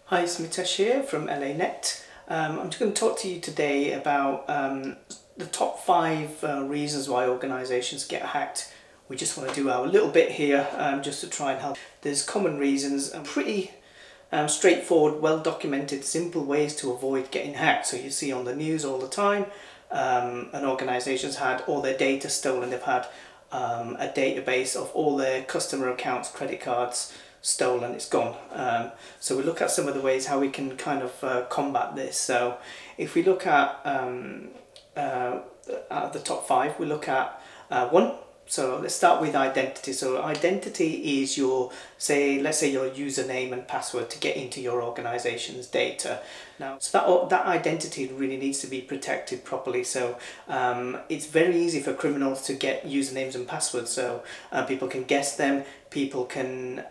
Hi, it's Mitesh here from LA Net. I'm just going to talk to you today about the top 5 reasons why organisations get hacked. We just want to do our little bit here just to try and help. There's common reasons and pretty straightforward, well documented, simple ways to avoid getting hacked. So you see on the news all the time, an organisation's had all their data stolen. They've had a database of all their customer accounts, credit cards, stolen, it's gone. So we look at some of the ways how we can kind of combat this. So if we look at the top 5, we look at one. So let's start with identity. So identity is your, let's say your username and password to get into your organization's data. Now, so that identity really needs to be protected properly. So it's very easy for criminals to get usernames and passwords. So people can guess them. People can,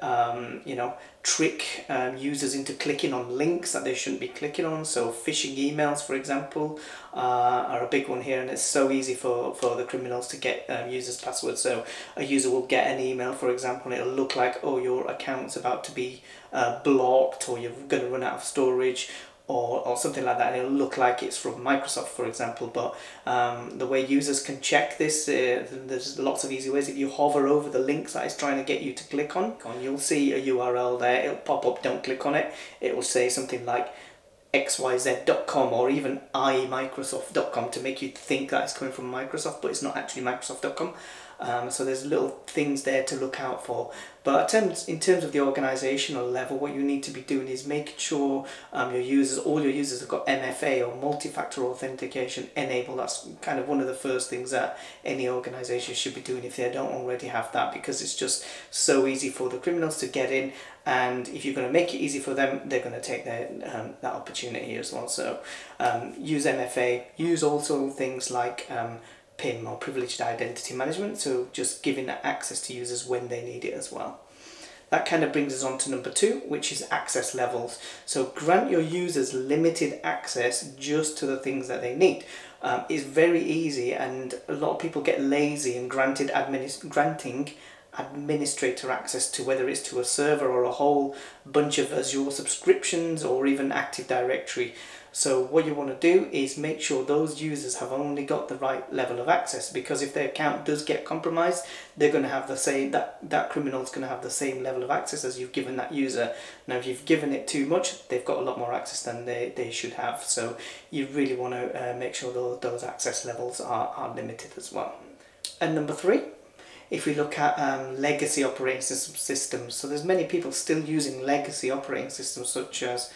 trick users into clicking on links that they shouldn't be clicking on. So phishing emails, for example, are a big one here, and it's so easy for the criminals to get users' passwords. So a user will get an email, for example, and it'll look like, oh, your account's about to be blocked, or you're going to run out of storage, or something like that, and it'll look like it's from Microsoft, for example. But the way users can check this, there's lots of easy ways. If you hover over the links that it's trying to get you to click on, you'll see a URL there. It'll pop up, don't click on it. It will say something like xyz.com or even imicrosoft.com to make you think that it's coming from Microsoft, but it's not actually Microsoft.com. So there's little things there to look out for. But in terms of the organizational level, what you need to be doing is making sure all your users have got MFA or multi-factor authentication enabled. That's kind of one of the first things that any organization should be doing if they don't already have that, because it's just so easy for the criminals to get in. And if you're going to make it easy for them, they're going to take that opportunity as well. So use MFA, use also things like PIM or privileged identity management, so just giving that access to users when they need it as well. That kind of brings us on to number 2, which is access levels. So grant your users limited access just to the things that they need. It's very easy, and a lot of people get lazy in granting administrator access to, whether it's to a server or a whole bunch of Azure subscriptions or even Active Directory. So what you want to do is make sure those users have only got the right level of access, because if their account does get compromised, they're going to have the same, that criminal's going to have the same level of access as you've given that user. Now if you've given it too much, they've got a lot more access than they should have. So you really want to make sure those access levels are limited as well. And number 3, if we look at legacy operating systems, so there's many people still using legacy operating systems such as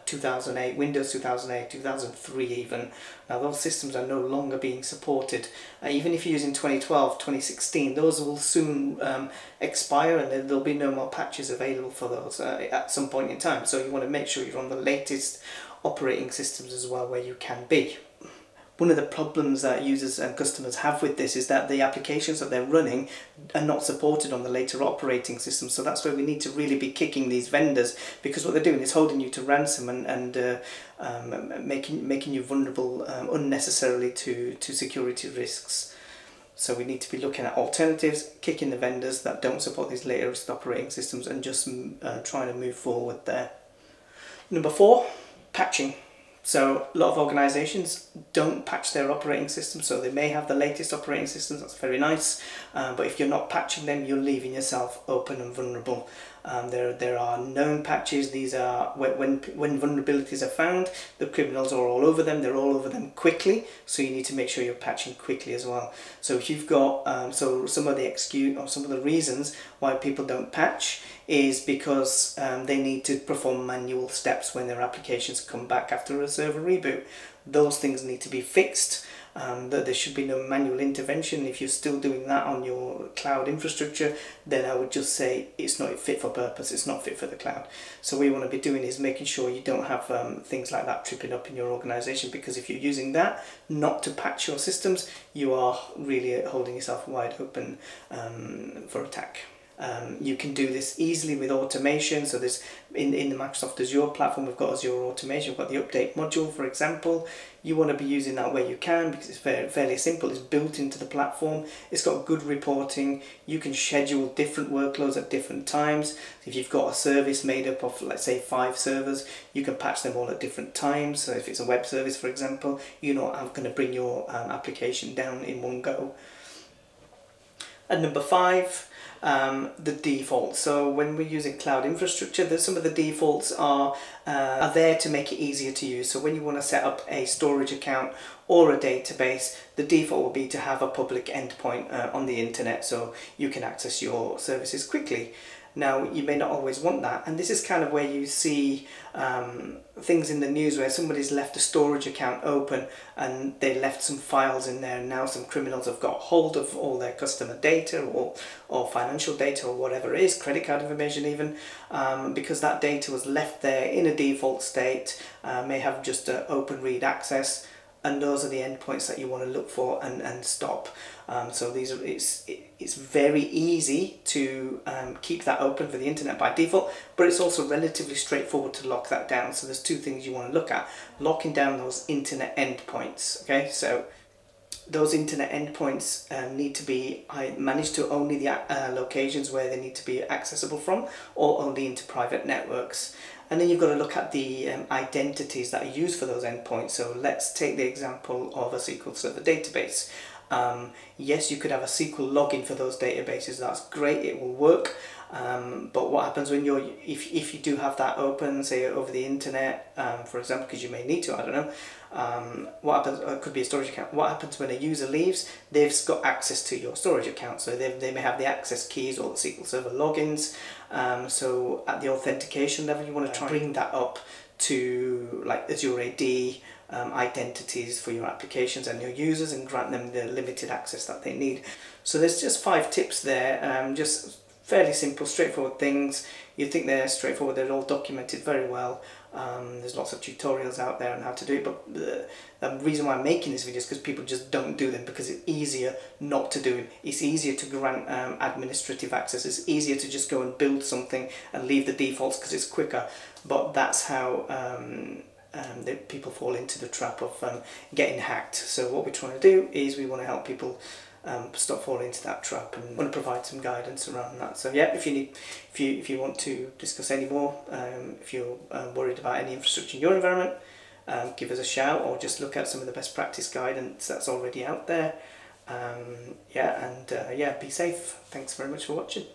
2008, Windows 2008, 2003 even. Now those systems are no longer being supported. Even if you're using 2012, 2016, those will soon expire, and there'll be no more patches available for those at some point in time. So you want to make sure you're on the latest operating systems as well where you can be. One of the problems that users and customers have with this is that the applications that they're running are not supported on the later operating system. So that's where we need to really be kicking these vendors, because what they're doing is holding you to ransom and making you vulnerable unnecessarily to security risks. So we need to be looking at alternatives, kicking the vendors that don't support these latest operating systems, and just trying to move forward there. Number 4, patching. So a lot of organisations don't patch their operating systems, so they may have the latest operating systems, that's very nice, but if you're not patching them, you're leaving yourself open and vulnerable. There are known patches. These are when vulnerabilities are found, the criminals are all over them. They're all over them quickly, so you need to make sure you're patching quickly as well. So if you've got so some of the reasons why people don't patch is because they need to perform manual steps when their applications come back after a server reboot. Those things need to be fixed. There should be no manual intervention. If you're still doing that on your cloud infrastructure, then I would just say it's not fit for purpose, it's not fit for the cloud. So what you want to be doing is making sure you don't have things like that tripping up in your organization, because if you're using that not to patch your systems, you are really holding yourself wide open for attack. You can do this easily with automation. So there's in the Microsoft Azure platform, we've got Azure Automation, we've got the update module, for example. You want to be using that where you can because it's fairly simple. It's built into the platform. It's got good reporting. You can schedule different workloads at different times. If you've got a service made up of, let's say, 5 servers, you can patch them all at different times. So if it's a web service, for example, you're not going to bring your application down in one go. And number 5, the default. So when we're using cloud infrastructure, some of the defaults are there to make it easier to use. So when you want to set up a storage account or a database, the default will be to have a public endpoint on the internet so you can access your services quickly. Now, you may not always want that, and this is kind of where you see things in the news where somebody's left a storage account open and they left some files in there, and now some criminals have got hold of all their customer data or financial data or whatever it is, credit card information even, because that data was left there in a default state, may have just open read access. And those are the endpoints that you want to look for and stop. So it's very easy to keep that open for the internet by default, but it's also relatively straightforward to lock that down. So there's 2 things you want to look at: locking down those internet endpoints. Okay, so those internet endpoints need to be managed to only the locations where they need to be accessible from, or only into private networks. And then you've got to look at the identities that are used for those endpoints. So let's take the example of a SQL Server database. Yes, you could have a SQL login for those databases. That's great, it will work. But what happens when if you do have that open, say over the internet, for example, because you may need to, I don't know, what happens, it could be a storage account. What happens when a user leaves? They've got access to your storage account, so they may have the access keys or the SQL Server logins. So at the authentication level, you want to try and bring that up to like Azure AD, identities for your applications and your users, and grant them the limited access that they need. So there's just 5 tips there, just fairly simple, straightforward things. You think they're straightforward, they're all documented very well. There's lots of tutorials out there on how to do it, but the reason why I'm making this video is because people just don't do them, because it's easier not to do them. It's easier to grant administrative access. It's easier to just go and build something and leave the defaults because it's quicker. But that's how people fall into the trap of getting hacked. So what we're trying to do is we want to help people stop falling into that trap, and want to provide some guidance around that. So yeah, if you want to discuss any more, if you're worried about any infrastructure in your environment, give us a shout, or just look at some of the best practice guidance that's already out there. Yeah, be safe. Thanks very much for watching.